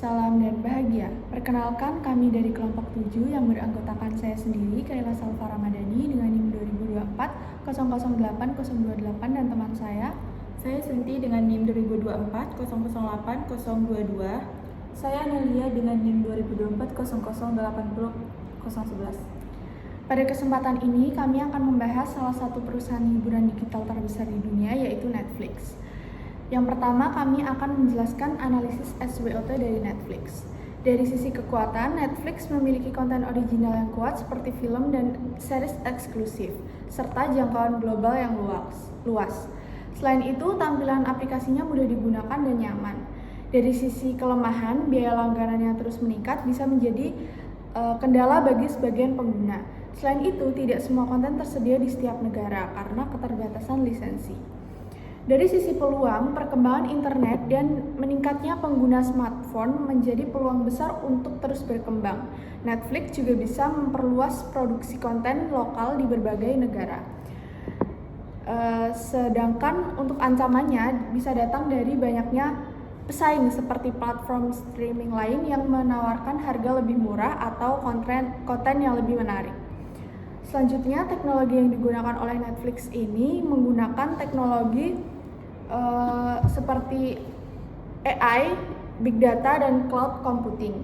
salam dan bahagia. Perkenalkan, kami dari kelompok 7 yang beranggotakan saya sendiri, Kaila Salfa Ramadhani dengan NIM 2024 008 028 dan teman saya Sinti dengan NIM 2024 008 022. Saya Nelia dengan NIM 2024 0080 011. Pada kesempatan ini kami akan membahas salah satu perusahaan hiburan digital terbesar di dunia, yaitu Netflix. Yang pertama, kami akan menjelaskan analisis SWOT dari Netflix. Dari sisi kekuatan, Netflix memiliki konten original yang kuat seperti film dan series eksklusif, serta jangkauan global yang luas. Selain itu, tampilan aplikasinya mudah digunakan dan nyaman. Dari sisi kelemahan, biaya langganan yang terus meningkat bisa menjadi kendala bagi sebagian pengguna. Selain itu, tidak semua konten tersedia di setiap negara karena keterbatasan lisensi. Dari sisi peluang, perkembangan internet dan meningkatnya pengguna smartphone menjadi peluang besar untuk terus berkembang. Netflix juga bisa memperluas produksi konten lokal di berbagai negara. Sedangkan untuk ancamannya bisa datang dari banyaknya pesaing seperti platform streaming lain yang menawarkan harga lebih murah atau konten yang lebih menarik. Selanjutnya, teknologi yang digunakan oleh Netflix ini menggunakan teknologi seperti AI, Big Data, dan Cloud Computing.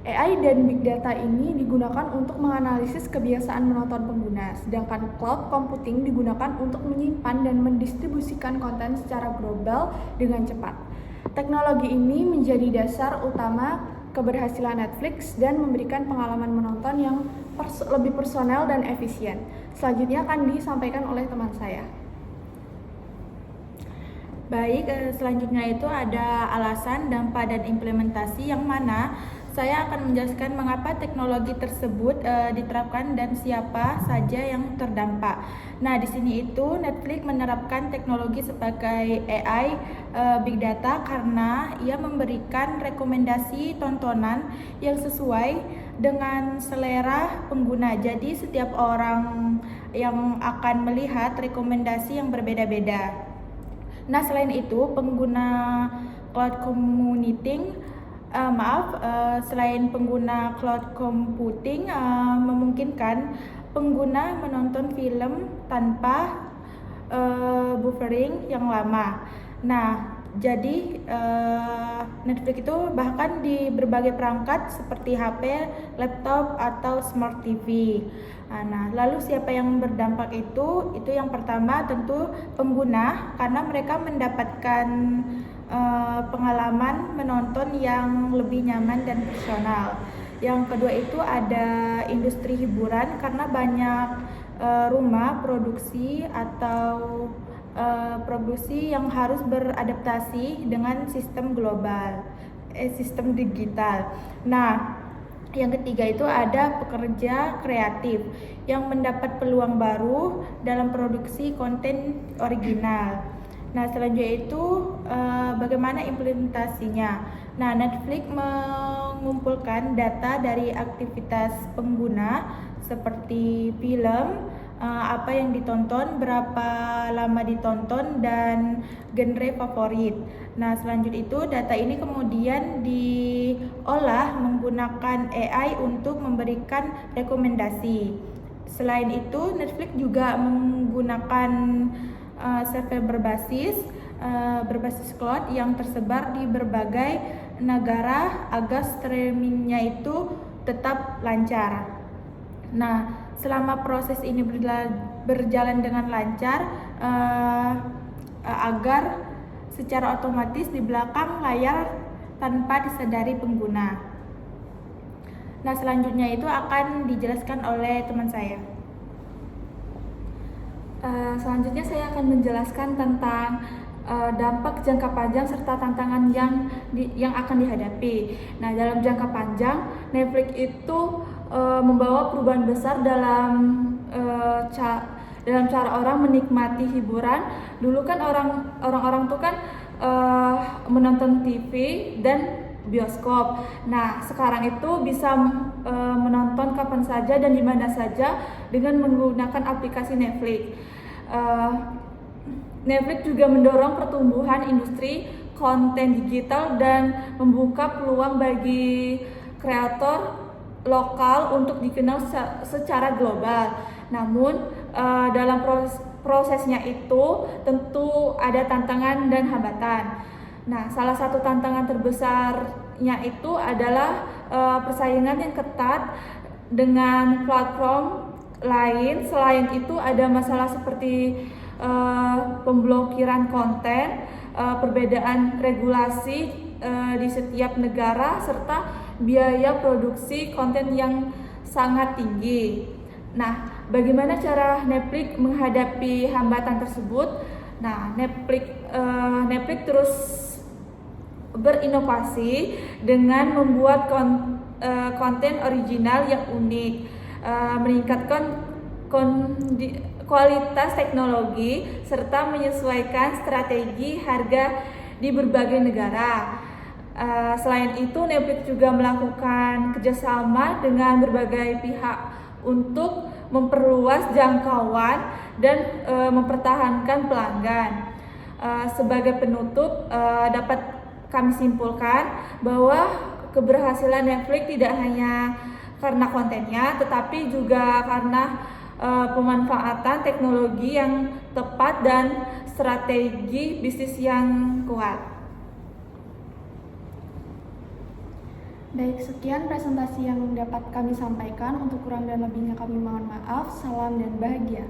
AI dan Big Data ini digunakan untuk menganalisis kebiasaan menonton pengguna, sedangkan Cloud Computing digunakan untuk menyimpan dan mendistribusikan konten secara global dengan cepat. Teknologi ini menjadi dasar utama keberhasilan Netflix dan memberikan pengalaman menonton yang lebih personal dan efisien. Selanjutnya akan disampaikan oleh teman saya. Baik, selanjutnya itu ada alasan, dampak, dan implementasi, yang mana saya akan menjelaskan mengapa teknologi tersebut diterapkan dan siapa saja yang terdampak. Nah, di sini itu Netflix menerapkan teknologi sebagai AI, Big Data, karena ia memberikan rekomendasi tontonan yang sesuai dengan selera pengguna. Jadi setiap orang yang akan melihat rekomendasi yang berbeda-beda. Nah, selain itu pengguna cloud computing selain pengguna cloud computing memungkinkan pengguna menonton film tanpa buffering yang lama. Nah, jadi Netflix itu bahkan di berbagai perangkat seperti HP, laptop, atau smart TV. Nah, lalu siapa yang berdampak itu yang pertama tentu pengguna, karena mereka mendapatkan pengalaman menonton yang lebih nyaman dan personal. Yang kedua itu ada industri hiburan, karena banyak rumah produksi atau produksi yang harus beradaptasi dengan sistem global, sistem digital. Nah, yang ketiga itu ada pekerja kreatif yang mendapat peluang baru dalam produksi konten original. Nah, selanjutnya itu bagaimana implementasinya. Nah, Netflix mengumpulkan data dari aktivitas pengguna seperti film, apa yang ditonton, berapa lama ditonton, dan genre favorit. Nah, selanjutnya itu data ini kemudian diolah menggunakan AI untuk memberikan rekomendasi. Selain itu, Netflix juga menggunakan server berbasis cloud yang tersebar di berbagai negara agar streamingnya itu tetap lancar. Nah, selama proses ini berjalan dengan lancar, agar secara otomatis di belakang layar tanpa disadari pengguna. Nah, selanjutnya itu akan dijelaskan oleh teman saya. Selanjutnya saya akan menjelaskan tentang dampak jangka panjang serta tantangan yang akan dihadapi. Nah, dalam jangka panjang, Netflix itu membawa perubahan besar dalam cara orang menikmati hiburan. Dulu kan orang-orang tuh kan menonton TV dan bioskop. Nah, sekarang itu bisa menonton kapan saja dan di mana saja dengan menggunakan aplikasi Netflix. Netflix juga mendorong pertumbuhan industri konten digital dan membuka peluang bagi kreator lokal untuk dikenal secara global. Namun dalam prosesnya itu tentu ada tantangan dan hambatan. Nah, salah satu tantangan terbesarnya itu adalah persaingan yang ketat dengan platform lain. Selain itu ada masalah seperti pemblokiran konten, perbedaan regulasi di setiap negara, serta biaya produksi konten yang sangat tinggi. Nah, bagaimana cara Netflix menghadapi hambatan tersebut? Nah, Netflix terus berinovasi dengan membuat konten original yang unik, meningkatkan kualitas teknologi, serta menyesuaikan strategi harga di berbagai negara. Selain itu, Netflix juga melakukan kerjasama dengan berbagai pihak untuk memperluas jangkauan dan mempertahankan pelanggan. Sebagai penutup, dapat kami simpulkan bahwa keberhasilan Netflix tidak hanya karena kontennya, tetapi juga karena pemanfaatan teknologi yang tepat dan strategi bisnis yang kuat. Baik, sekian presentasi yang dapat kami sampaikan. Untuk kurang dan lebihnya kami mohon maaf. Salam dan bahagia.